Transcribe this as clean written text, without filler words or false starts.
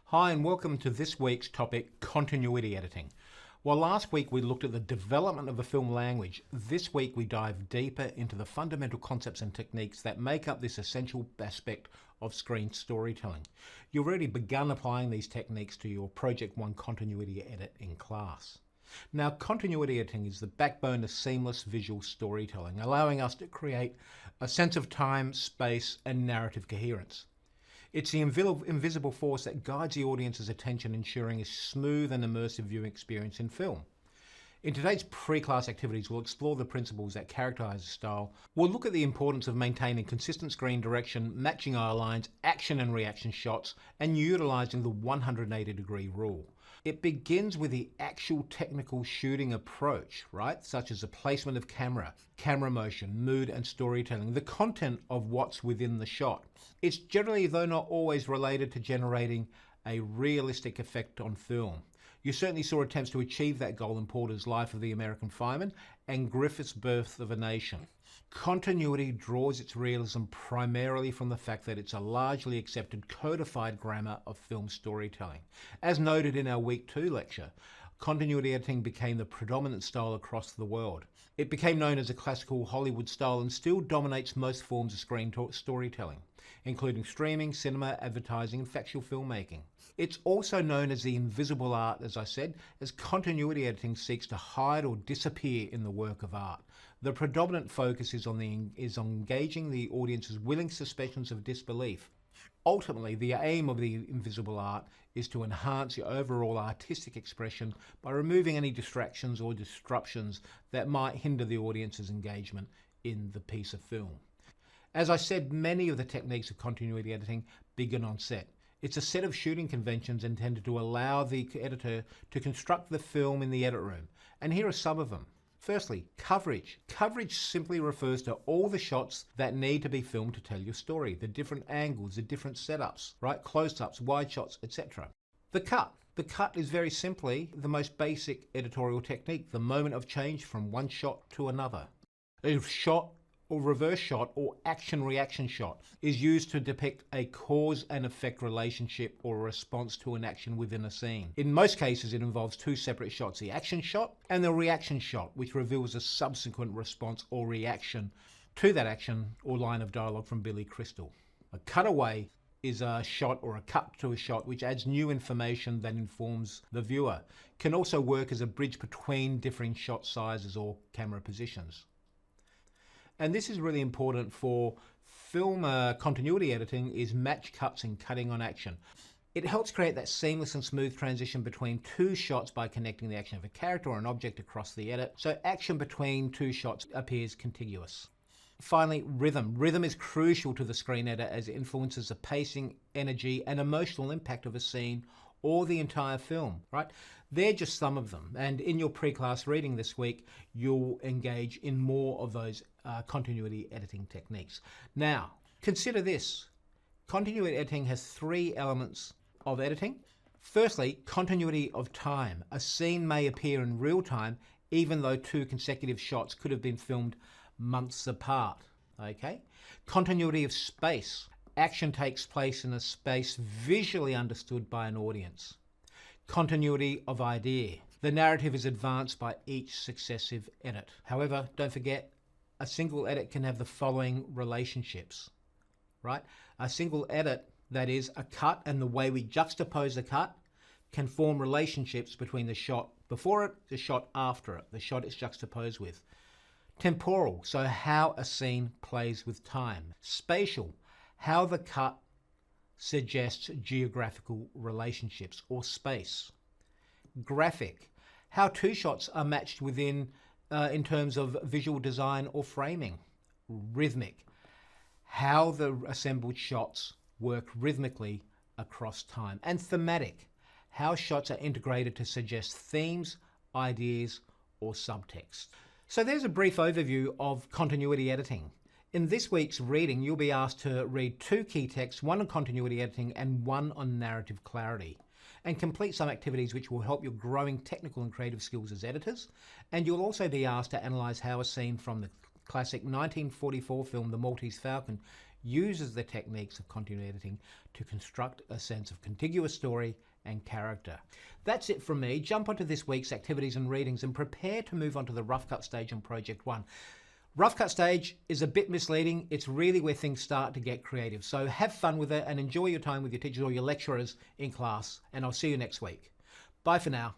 Hi and welcome to this week's topic, continuity editing. While last week we looked at the development of a film language, this week we dive deeper into the fundamental concepts and techniques that make up this essential aspect of screen storytelling. You've already begun applying these techniques to your Project 1 continuity edit in class. Now, continuity editing is the backbone of seamless visual storytelling, allowing us to create a sense of time, space, and narrative coherence. It's the invisible force that guides the audience's attention, ensuring a smooth and immersive viewing experience in film. In today's pre-class activities, we'll explore the principles that characterize the style. We'll look at the importance of maintaining consistent screen direction, matching eye lines, action and reaction shots, and utilizing the 180-degree rule. It begins with the actual technical shooting approach, right? Such as the placement of camera motion, mood and storytelling, the content of what's within the shot. It's generally, though not always, related to generating a realistic effect on film. You certainly saw attempts to achieve that goal in Porter's Life of the American Fireman and Griffith's Birth of a Nation. Continuity draws its realism primarily from the fact that it's a largely accepted codified grammar of film storytelling. As noted in our Week 2 lecture, continuity editing became the predominant style across the world. It became known as a classical Hollywood style and still dominates most forms of screen storytelling, including streaming, cinema, advertising, and factual filmmaking. It's also known as the invisible art, as I said, as continuity editing seeks to hide or disappear in the work of art. The predominant focus is on engaging the audience's willing suspicions of disbelief. Ultimately, the aim of the invisible art is to enhance the overall artistic expression by removing any distractions or disruptions that might hinder the audience's engagement in the piece of film. As I said, many of the techniques of continuity editing begin on set. It's a set of shooting conventions intended to allow the editor to construct the film in the edit room. And here are some of them. Firstly, coverage. Coverage simply refers to all the shots that need to be filmed to tell your story, the different angles, the different setups, right? Close-ups, wide shots, etc. The cut. The cut is very simply the most basic editorial technique, the moment of change from one shot to another. A shot or reverse shot or action-reaction shot is used to depict a cause and effect relationship or a response to an action within a scene. In most cases, it involves two separate shots, the action shot and the reaction shot, which reveals a subsequent response or reaction to that action or line of dialogue from Billy Crystal. A cutaway is a shot or a cut to a shot which adds new information that informs the viewer. Can also work as a bridge between differing shot sizes or camera positions. And this is really important for film continuity editing, is match cuts and cutting on action. It helps create that seamless and smooth transition between two shots by connecting the action of a character or an object across the edit, so action between two shots appears contiguous. Finally, rhythm. Rhythm is crucial to the screen edit as it influences the pacing, energy, and emotional impact of a scene or the entire film, right? They're just some of them. And in your pre-class reading this week, you'll engage in more of those continuity editing techniques. Now, consider this. Continuity editing has three elements of editing. Firstly, continuity of time. A scene may appear in real time, even though two consecutive shots could have been filmed months apart, okay? Continuity of space. Action takes place in a space visually understood by an audience. Continuity of idea. The narrative is advanced by each successive edit. However, don't forget, a single edit can have the following relationships, right? A single edit, that is a cut, and the way we juxtapose the cut can form relationships between the shot before it, the shot after it, the shot it's juxtaposed with. Temporal, so how a scene plays with time. Spatial, how the cut suggests geographical relationships or space. Graphic, how two shots are matched within in terms of visual design or framing. Rhythmic, how the assembled shots work rhythmically across time. And thematic, how shots are integrated to suggest themes, ideas, or subtext. So there's a brief overview of continuity editing. In this week's reading, you'll be asked to read two key texts, one on continuity editing and one on narrative clarity, and complete some activities which will help your growing technical and creative skills as editors. And you'll also be asked to analyse how a scene from the classic 1944 film The Maltese Falcon uses the techniques of continuity editing to construct a sense of contiguous story and character. That's it from me. Jump onto this week's activities and readings and prepare to move on to the rough cut stage on Project 1. Rough cut stage is a bit misleading. It's really where things start to get creative. So have fun with it and enjoy your time with your teachers or your lecturers in class, and I'll see you next week. Bye for now.